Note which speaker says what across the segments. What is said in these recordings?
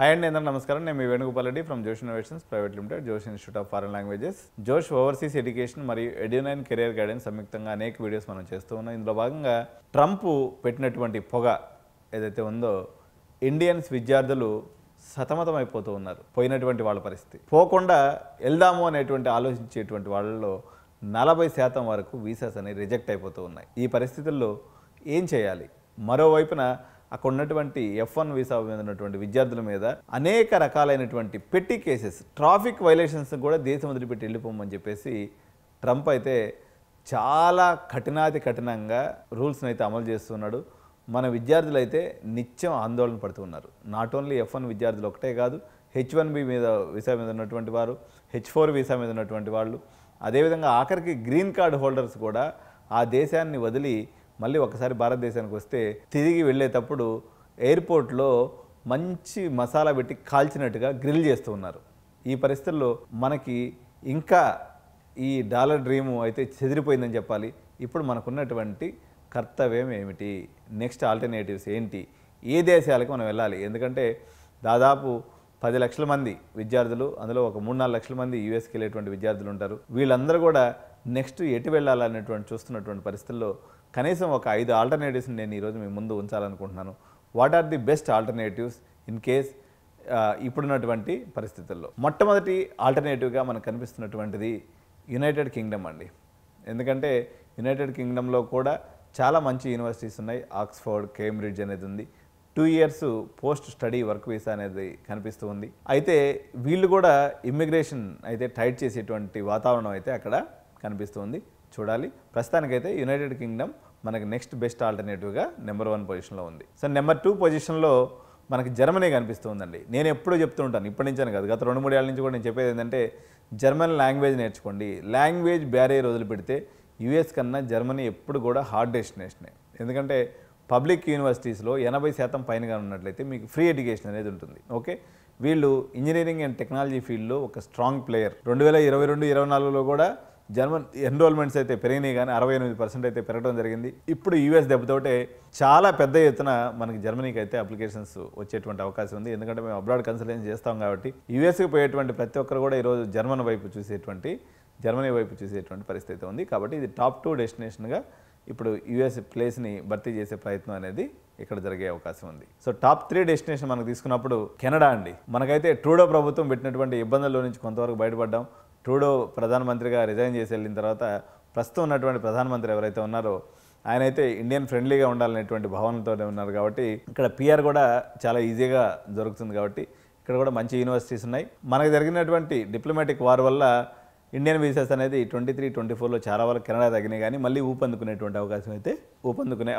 Speaker 1: Hi అండి, అందరికీ నమస్కారం. నేను మీ వేణుగోపాల్ రెడ్డి ఫ్రమ్ జోష్ ఇన్నోవేషన్స్ ప్రైవేట్ లిమిటెడ్, జోష్ ఇన్స్టిట్యూట్ ఆఫ్ ఫారెన్ లాంగ్వేజెస్, జోష్ ఓవర్సీస్ ఎడ్యుకేషన్ మరియు ఎడ్యునైన్ కెరియర్ గైడెన్స్ సంయుక్తంగా అనేక వీడియోస్ మనం చేస్తూ ఉన్నాం. ఇందులో భాగంగా ట్రంప్ పెట్టినటువంటి పొగ ఏదైతే ఉందో ఇండియన్స్ విద్యార్థులు సతమతమైపోతూ ఉన్నారు. పోయినటువంటి వాళ్ళ పరిస్థితి పోకుండా వెళ్దాము అనేటువంటి ఆలోచించేటువంటి వాళ్ళలో 40% వరకు వీసాస్ అనేవి రిజెక్ట్ అయిపోతూ ఉన్నాయి. ఈ పరిస్థితుల్లో ఏం చేయాలి? మరోవైపున అక్కడ ఉన్నటువంటి F1 వీసా మీద ఉన్నటువంటి విద్యార్థుల మీద అనేక రకాలైనటువంటి పెట్టి కేసెస్, ట్రాఫిక్ వైలేషన్స్ కూడా దేశం వదిలిపెట్టి వెళ్ళిపోమని చెప్పేసి ట్రంప్ అయితే చాలా కఠినాతి కఠినంగా రూల్స్ని అయితే అమలు చేస్తున్నాడు. మన విద్యార్థులు అయితే నిత్యం ఆందోళన పడుతూ ఉన్నారు. నాట్ ఓన్లీ F1 విద్యార్థులు ఒకటే కాదు, H1B మీద వీసా మీద ఉన్నటువంటి వారు, H4 వీసా మీద ఉన్నటువంటి వాళ్ళు, అదేవిధంగా ఆఖరికి గ్రీన్ కార్డ్ హోల్డర్స్ కూడా ఆ దేశాన్ని వదిలి మళ్ళీ ఒకసారి భారతదేశానికి వస్తే తిరిగి వెళ్ళేటప్పుడు ఎయిర్పోర్ట్లో మంచి మసాలా పెట్టి కాల్చినట్టుగా గ్రిల్ చేస్తూ ఉన్నారు. ఈ పరిస్థితుల్లో మనకి ఇంకా ఈ డాలర్ డ్రీము అయితే చెదిరిపోయిందని చెప్పాలి. ఇప్పుడు మనకున్నటువంటి కర్తవ్యం ఏమిటి? నెక్స్ట్ ఆల్టర్నేటివ్స్ ఏంటి? ఏ దేశాలకు మనం వెళ్ళాలి? ఎందుకంటే దాదాపు 10 లక్షల మంది విద్యార్థులు, అందులో ఒక 3-4 లక్షల మంది యూఎస్కి వెళ్ళేటువంటి విద్యార్థులు ఉంటారు. వీళ్ళందరూ కూడా నెక్స్ట్ ఎటు వెళ్ళాలనేటువంటి చూస్తున్నటువంటి పరిస్థితుల్లో కనీసం ఒక 5 ఆల్టర్నేటివ్స్ని నేను ఈరోజు మీ ముందు ఉంచాలనుకుంటున్నాను. What are the best alternatives in case ఇప్పుడున్నటువంటి పరిస్థితుల్లో? మొట్టమొదటి ఆల్టర్నేటివ్గా మనకు కనిపిస్తున్నటువంటిది యునైటెడ్ కింగ్డమ్ అండి. ఎందుకంటే యునైటెడ్ కింగ్డమ్లో కూడా చాలా మంచి యూనివర్సిటీస్ ఉన్నాయి. ఆక్స్ఫర్డ్, కేంబ్రిడ్జ్ అనేది ఉంది. 2 years post study work visa అనేది కనిపిస్తూ ఉంది. అయితే వీళ్ళు కూడా ఇమ్మిగ్రేషన్ అయితే టైట్ చేసేటువంటి వాతావరణం అయితే అక్కడ కనిపిస్తుంది. చూడాలి. ప్రస్తుతానికైతే యునైటెడ్ కింగ్డమ్ మనకి నెక్స్ట్ బెస్ట్ ఆల్టర్నేటివ్గా నెంబర్ 1 పొజిషన్లో ఉంది. సో నెంబర్ 2 పొజిషన్లో మనకి జర్మనీ కనిపిస్తుందండి. నేను ఎప్పుడూ చెప్తూ ఉంటాను, ఇప్పటి నుంచే కాదు, గత 2-3 ఏళ్ళ నుంచి కూడా నేను చెప్పేది ఏంటంటే జర్మన్ లాంగ్వేజ్ నేర్చుకోండి. లాంగ్వేజ్ బ్యారియర్ వదిలిపెడితే యూఎస్ కన్నా జర్మనీ ఎప్పుడు కూడా హార్డ్ డెస్టినేషనే. ఎందుకంటే పబ్లిక్ యూనివర్సిటీస్లో 80% పైనగా ఉన్నట్లయితే మీకు ఫ్రీ ఎడ్యుకేషన్ అనేది ఉంటుంది. ఓకే, వీళ్ళు ఇంజనీరింగ్ అండ్ టెక్నాలజీ ఫీల్డ్లో ఒక స్ట్రాంగ్ ప్లేయర్. 2022-24లో కూడా జర్మన్ ఎన్రోల్మెంట్స్ అయితే పెరిగినాయి, కానీ 68% అయితే పెరగడం జరిగింది. ఇప్పుడు యూఎస్ దెబ్బతోటే చాలా పెద్ద ఎత్తున మనకి జర్మనీకి అయితే అప్లికేషన్స్ వచ్చేటువంటి అవకాశం ఉంది. ఎందుకంటే మేము అబ్రాడ్ కన్సల్టెన్సీ చేస్తాం కాబట్టి యూఎస్కి పోయేటువంటి ప్రతి ఒక్కరు కూడా ఈరోజు జర్మనీ వైపు చూసేటువంటి పరిస్థితి ఉంది. కాబట్టి ఇది టాప్ 2 డెస్టినేషన్గా ఇప్పుడు యూఎస్ ప్లేస్ని భర్తీ చేసే ప్రయత్నం అనేది ఇక్కడ జరిగే అవకాశం ఉంది. సో టాప్ 3 డెస్టినేషన్ మనకు తీసుకున్నప్పుడు కెనడా అండి. మనకైతే ట్రూడో ప్రభుత్వం పెట్టినటువంటి ఇబ్బందుల్లో నుంచి కొంతవరకు బయటపడ్డాం. ట్రూడో ప్రధానమంత్రిగా రిజైన్ చేసి వెళ్ళిన తర్వాత ప్రస్తుతం ఉన్నటువంటి ప్రధానమంత్రి ఎవరైతే ఉన్నారో ఆయన అయితే ఇండియన్ ఫ్రెండ్లీగా ఉండాలనేటువంటి భావనతోనే ఉన్నారు. కాబట్టి ఇక్కడ PR కూడా చాలా ఈజీగా దొరుకుతుంది. కాబట్టి ఇక్కడ కూడా మంచి యూనివర్సిటీస్ ఉన్నాయి. మనకు జరిగినటువంటి డిప్లొమాటిక్ వార్ వల్ల ఇండియన్ వీసాస్ అనేది 23-24లో చాలా వరకు కెనడా తగ్గినాయి, కానీ మళ్ళీ ఊపందుకునే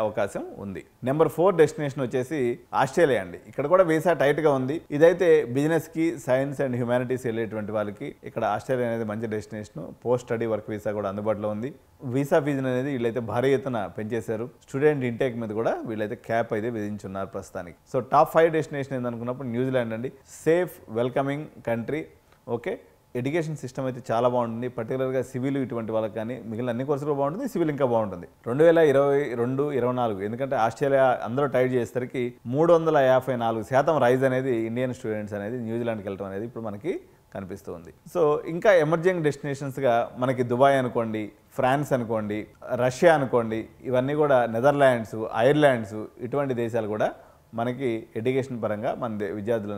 Speaker 1: అవకాశం ఉంది. నెంబర్ 4 డెస్టినేషన్ వచ్చేసి ఆస్ట్రేలియా అండి. ఇక్కడ కూడా వీసా టైట్గా ఉంది. ఇదైతే బిజినెస్కి, సైన్స్ అండ్ హ్యుమానిటీస్ వెళ్ళేటువంటి వాళ్ళకి ఇక్కడ ఆస్ట్రేలియా అనేది మంచి destination. Post study work visa కూడా అందుబాటులో ఉంది. వీసా ఫీజు అనేది వీళ్ళైతే భారీ ఎత్తున పెంచేశారు. స్టూడెంట్ ఇంటేక్ మీద కూడా వీళ్ళైతే క్యాప్ అయితే విధించున్నారు ప్రస్తుతానికి. సో టాప్ 5 డెస్టినేషన్ ఏందనుకున్నప్పుడు న్యూజిలాండ్ అండి. Safe, welcoming country. Okay, education system అయితే చాలా బాగుంటుంది. పర్టికులర్గా సివిల్ ఇటువంటి వాళ్ళకి కానీ మిగిలిన అన్ని కోర్సులు బాగుంటుంది, సివిల్ ఇంకా బాగుంటుంది. 2022-24 ఎందుకంటే ఆస్ట్రేలియా అందరూ టైట్ చేసేసరికి 354% రైజ్ అనేది ఇండియన్ స్టూడెంట్స్ అనేది న్యూజిలాండ్కి వెళ్ళడం అనేది ఇప్పుడు మనకి కనిపిస్తుంది. సో ఇంకా ఎమర్జింగ్ డెస్టినేషన్స్గా మనకి దుబాయ్ అనుకోండి, ఫ్రాన్స్ అనుకోండి, రష్యా అనుకోండి, ఇవన్నీ కూడా నెదర్లాండ్స్, ఐర్లాండ్స్ ఇటువంటి దేశాలు కూడా మనకి ఎడ్యుకేషన్ పరంగా మన విద్యార్థులు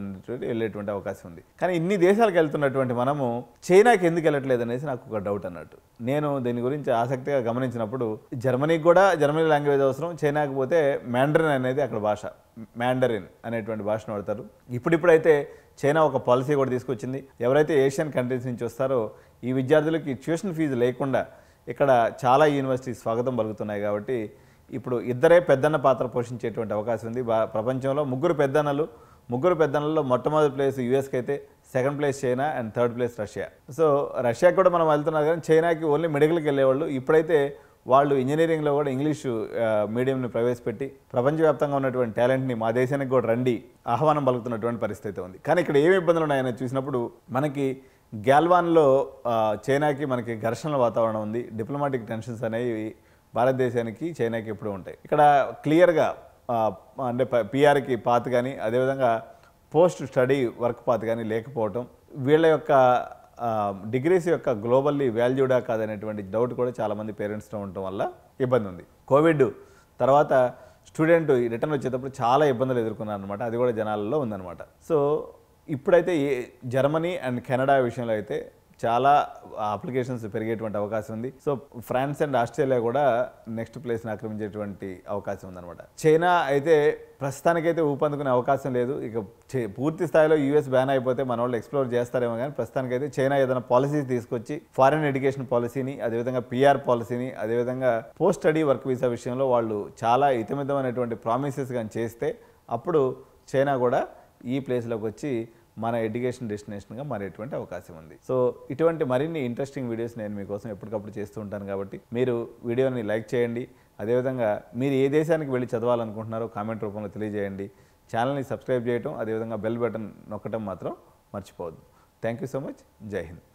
Speaker 1: వెళ్ళేటువంటి అవకాశం ఉంది. కానీ ఇన్ని దేశాలకు వెళ్తున్నటువంటి మనము చైనాకి ఎందుకు వెళ్ళట్లేదు అనేసి నాకు ఒక డౌట్ అన్నట్టు. నేను దీని గురించి ఆసక్తిగా గమనించినప్పుడు జర్మనీకి కూడా జర్మనీ లాంగ్వేజ్ అవసరం. చైనాకి పోతే మ్యాండరిన్ అనేది అక్కడ భాష, మ్యాండరిన్ అనేటువంటి భాషను వాడతారు. ఇప్పుడైతే చైనా ఒక పాలసీ కూడా తీసుకొచ్చింది. ఎవరైతే ఏషియన్ కంట్రీస్ నుంచి వస్తారో ఈ విద్యార్థులకి ట్యూషన్ ఫీజు లేకుండా ఇక్కడ చాలా యూనివర్సిటీస్ స్వాగతం పలుకుతున్నాయి. కాబట్టి ఇప్పుడు ఇద్దరే పెద్దన్న పాత్ర పోషించేటువంటి అవకాశం ఉంది. ప్రపంచంలో ముగ్గురు పెద్దన్నల్లో మొట్టమొదటి ప్లేస్ యూఎస్కి అయితే, second place China and third place Russia. So రష్యాకి కూడా మనం వెళ్తున్నారు, కానీ చైనాకి ఓన్లీ మెడికల్కి వెళ్ళేవాళ్ళు. ఇప్పుడైతే వాళ్ళు ఇంజనీరింగ్లో కూడా ఇంగ్లీషు మీడియంని ప్రవేశపెట్టి ప్రపంచవ్యాప్తంగా ఉన్నటువంటి టాలెంట్ని మా దేశానికి కూడా రండి ఆహ్వానం పలుకుతున్నటువంటి పరిస్థితి ఉంది. కానీ ఇక్కడ ఏమి ఇబ్బందులు ఉన్నాయని చూసినప్పుడు మనకి గ్యాల్వాన్లో చైనాకి మనకి ఘర్షణల వాతావరణం ఉంది. డిప్లొమాటిక్ టెన్షన్స్ అనేవి భారతదేశానికి చైనాకి ఎప్పుడు ఉంటాయి. ఇక్కడ క్లియర్గా అంటే పిఆర్కి పాత్ కానీ, అదేవిధంగా పోస్ట్ స్టడీ వర్క్ పాత్ కానీ లేకపోవటం, వీళ్ళ యొక్క డిగ్రీస్ యొక్క గ్లోబల్లీ వాల్యూడా కాదనేటువంటి డౌట్ కూడా చాలామంది పేరెంట్స్లో ఉండటం వల్ల ఇబ్బంది ఉంది. కోవిడ్ తర్వాత స్టూడెంట్ రిటర్న్ వచ్చేటప్పుడు చాలా ఇబ్బందులు ఎదుర్కొన్నారు అనమాట. అది కూడా జనాలలో ఉందన్నమాట. సో ఇప్పుడైతే జర్మనీ అండ్ కెనడా విషయంలో అయితే చాలా అప్లికేషన్స్ పెరిగేటువంటి అవకాశం ఉంది. సో ఫ్రాన్స్ అండ్ ఆస్ట్రేలియా కూడా నెక్స్ట్ ప్లేస్ని ఆక్రమించేటువంటి అవకాశం ఉందన్నమాట. చైనా అయితే ప్రస్తుతానికైతే ఊపందుకునే అవకాశం లేదు. ఇక పూర్తి స్థాయిలో యూఎస్ బ్యాన్ అయిపోతే మన వాళ్ళు ఎక్స్ప్లోర్ చేస్తారేమో, కానీ ప్రస్తుతానికైతే చైనా ఏదైనా పాలసీస్ తీసుకొచ్చి ఫారిన్ ఎడ్యుకేషన్ పాలసీని, అదేవిధంగా పిఆర్ పాలసీని, అదేవిధంగా పోస్ట్ స్టడీ వర్క్ వీసా విషయంలో వాళ్ళు చాలా ఇతమితమైనటువంటి ప్రామిసెస్ కానీ చేస్తే అప్పుడు చైనా కూడా ఈ ప్లేస్లోకి వచ్చి మన ఎడ్యుకేషన్ డెస్టినేషన్గా మారేటువంటి అవకాశం ఉంది. సో ఇటువంటి మరిన్ని ఇంట్రెస్టింగ్ వీడియోస్ నేను మీకోసం ఎప్పటికప్పుడు చేస్తూ ఉంటాను. కాబట్టి మీరు వీడియోని లైక్ చేయండి. అదేవిధంగా మీరు ఏ దేశానికి వెళ్ళి చదవాలనుకుంటున్నారో కామెంట్ రూపంలో తెలియజేయండి. ఛానల్ని సబ్స్క్రైబ్ చేయటం, అదేవిధంగా బెల్ బటన్ నొక్కటం మాత్రం మర్చిపోవద్దు. Thank you so much. జై హింద్.